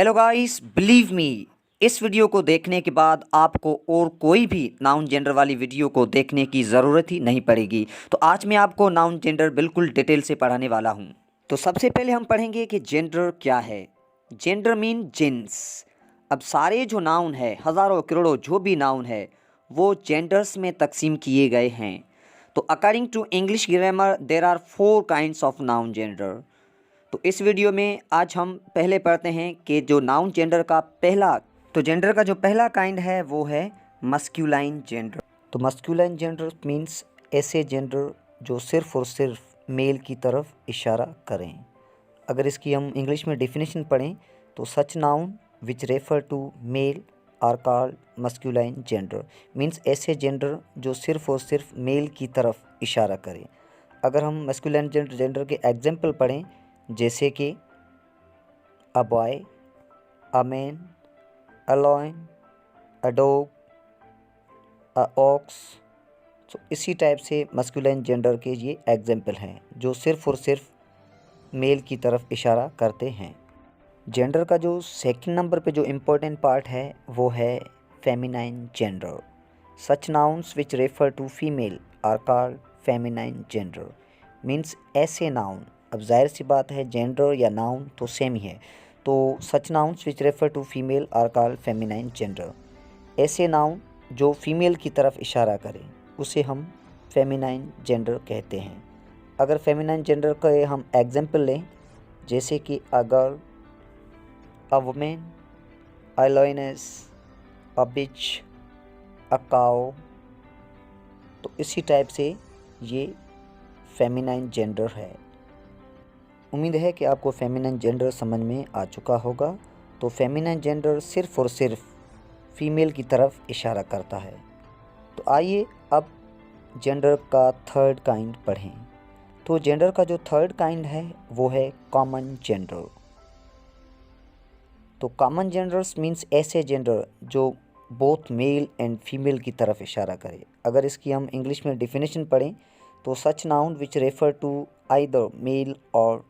Hello guys, believe me, इस video को देखने के बाद आपको और कोई भी नाउन जेंडर वाली वीडियो को देखने की ज़रूरत ही नहीं पड़ेगी। तो आज मैं आपको नाउन जेंडर बिल्कुल डिटेल से पढ़ाने वाला हूँ। तो सबसे पहले हम पढ़ेंगे कि जेंडर क्या है। जेंडर मीन जेंस। अब सारे जो नाउन है, हज़ारों करोड़ों जो भी नाउन है, वो जेंडर्स में तकसीम किए गए हैं। तो according to English grammar there are 4 kinds of noun gender. तो इस वीडियो में आज हम पहले पढ़ते हैं कि जो नाउन जेंडर का पहला काइंड है वो है मस्क्यूलाइन जेंडर। तो मस्क्यूलाइन जेंडर मीन्स ऐसे जेंडर जो सिर्फ और सिर्फ मेल की तरफ इशारा करें। अगर इसकी हम इंग्लिश में डेफिनेशन पढ़ें तो such noun which refer to male are called masculine gender. Means ऐसे जेंडर जो सिर्फ और सिर्फ मेल की तरफ इशारा करें। अगर हम मस्क्यूलाइन जेंडर के एग्जाम्पल पढ़ें जैसे कि a boy, a man, a lion, a dog, a ox, तो इसी टाइप से मस्कुलाइन जेंडर के ये एग्जाम्पल हैं जो सिर्फ और सिर्फ मेल की तरफ इशारा करते हैं। जेंडर का जो सेकंड नंबर पे जो इम्पोर्टेंट पार्ट है वो है feminine gender. Such nouns which refer to female are called feminine gender. Means ऐसे नाउन, अब जाहिर सी बात है जेंडर या नाउन तो सेम ही है, तो such nouns which refer to female are called feminine gender. ऐसे नाउन जो फीमेल की तरफ इशारा करें उसे हम फेमिनाइन जेंडर कहते हैं। अगर फेमिनाइन जेंडर का हम एग्जाम्पल लें जैसे कि a girl, a women, a lioness, a bitch, a cow, तो इसी टाइप से ये फेमिनाइन जेंडर है। उम्मीद है कि आपको फेमिनाइन जेंडर समझ में आ चुका होगा। तो फेमिनाइन जेंडर सिर्फ और सिर्फ फीमेल की तरफ इशारा करता है। तो आइए अब जेंडर का थर्ड काइंड पढ़ें। तो जेंडर का जो थर्ड काइंड है वो है कॉमन जेंडर। तो कॉमन जेंडर्स मीन्स ऐसे जेंडर जो बोथ मेल एंड फीमेल की तरफ इशारा करे। अगर इसकी हम इंग्लिश में डेफिनेशन पढ़ें तो such noun which refer to either male और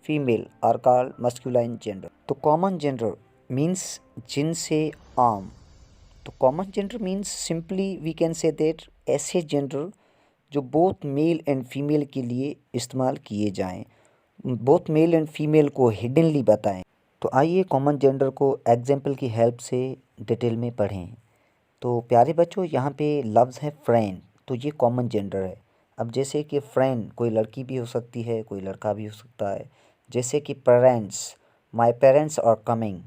female are called masculine gender. तो कॉमन जेंडर मीन्स जिनसे आम। तो common gender means simply we can say that ऐसे जेंडर जो बोथ मेल एंड फीमेल के लिए इस्तेमाल किए जाएं, बोथ मेल एंड फीमेल को हिडनली बताएं। तो आइए कॉमन जेंडर को एग्जाम्पल की हेल्प से डिटेल में पढ़ें। तो प्यारे बच्चों, यहाँ पे लफ्ज़ है फ्रेंड, तो ये कॉमन जेंडर है। अब जैसे कि फ्रेंड कोई लड़की भी हो सकती है, कोई लड़का भी हो सकता है। जैसे कि parents, my parents are coming,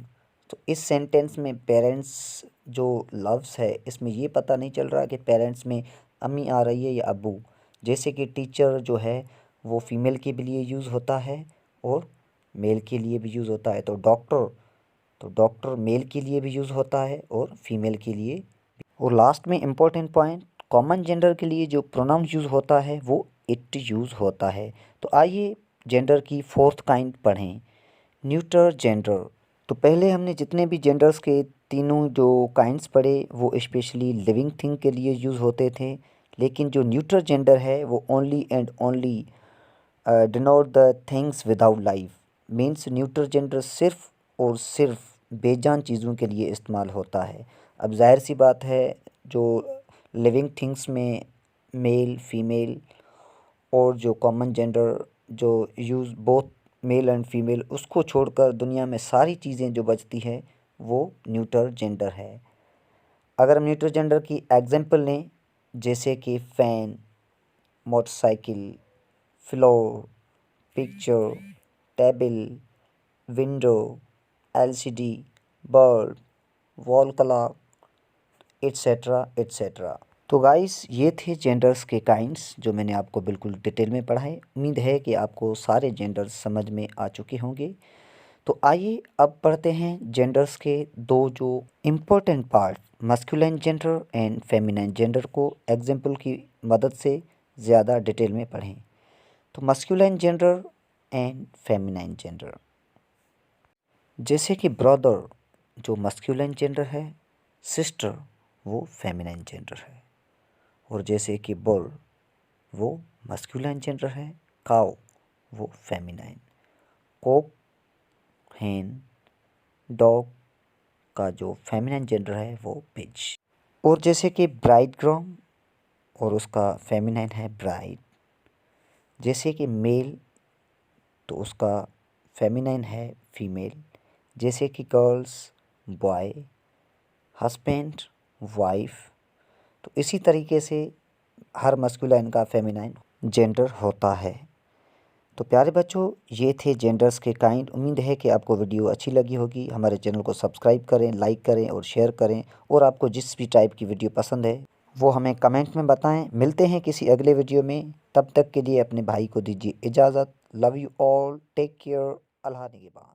तो इस सेंटेंस में पेरेंट्स जो लफ्ज़ है इसमें ये पता नहीं चल रहा कि पेरेंट्स में अम्मी आ रही है या अब्बू। जैसे कि टीचर जो है वो फीमेल के भी लिए यूज़ होता है और मेल के लिए भी यूज़ होता है। तो डॉक्टर मेल के लिए भी यूज़ होता है और फीमेल के लिए। और लास्ट में इम्पोर्टेंट पॉइंट, कॉमन जेंडर के लिए जो प्रोनाउन यूज़ होता है वो इट यूज़ होता है। तो आइए जेंडर की फोर्थ काइंड पढ़ें, न्यूटर जेंडर। तो पहले हमने जितने भी जेंडर्स के तीनों जो काइंड्स पढ़े वो स्पेशली लिविंग थिंग के लिए यूज़ होते थे, लेकिन जो न्यूटर जेंडर है वो only and only denote the things without life. Means neuter gender सिर्फ और सिर्फ बेजान चीज़ों के लिए इस्तेमाल होता है। अब जाहिर सी बात है जो लिविंग थिंग्स में मेल, फीमेल और जो कॉमन जेंडर जो use both male and female, उसको छोड़कर दुनिया में सारी चीज़ें जो बचती है वो न्यूटर जेंडर है। अगर हम न्यूटर जेंडर की एग्जांपल लें जैसे कि fan, motorcycle, floor, picture, table, window, LCD, bulb, wall clock, etcetera etcetera. तो गाइस, ये थे जेंडर्स के काइंड्स जो मैंने आपको बिल्कुल डिटेल में पढ़ाए। उम्मीद है कि आपको सारे जेंडर्स समझ में आ चुके होंगे। तो आइए अब पढ़ते हैं जेंडर्स के दो जो important part, masculine gender and feminine gender को एग्जाम्पल की मदद से ज़्यादा डिटेल में पढ़ें। तो masculine gender and feminine gender, जैसे कि ब्रदर जो मस्कुलाइन जेंडर है, सिस्टर वो फेमिनाइन जेंडर है। और जैसे कि बुल वो मस्कुलाइन जेंडर है, काउ वो फेमिनाइन, कॉक, hen, डॉग का जो फेमिनाइन जेंडर है वो पिज। और जैसे कि ब्राइडग्रूम और उसका फेमिनाइन है ब्राइड, जैसे कि मेल तो उसका फेमिनाइन है फीमेल, जैसे कि गर्ल्स बॉय, हस्बैंड वाइफ। तो इसी तरीके से हर मस्कुलाइन का फेमिनाइन जेंडर होता है। तो प्यारे बच्चों, ये थे जेंडर्स के काइंड। उम्मीद है कि आपको वीडियो अच्छी लगी होगी। हमारे चैनल को सब्सक्राइब करें, लाइक करें और शेयर करें। और आपको जिस भी टाइप की वीडियो पसंद है वो हमें कमेंट में बताएं। मिलते हैं किसी अगले वीडियो में, तब तक के लिए अपने भाई को दीजिए इजाज़त। Love you all, take care, Allah निगहबान।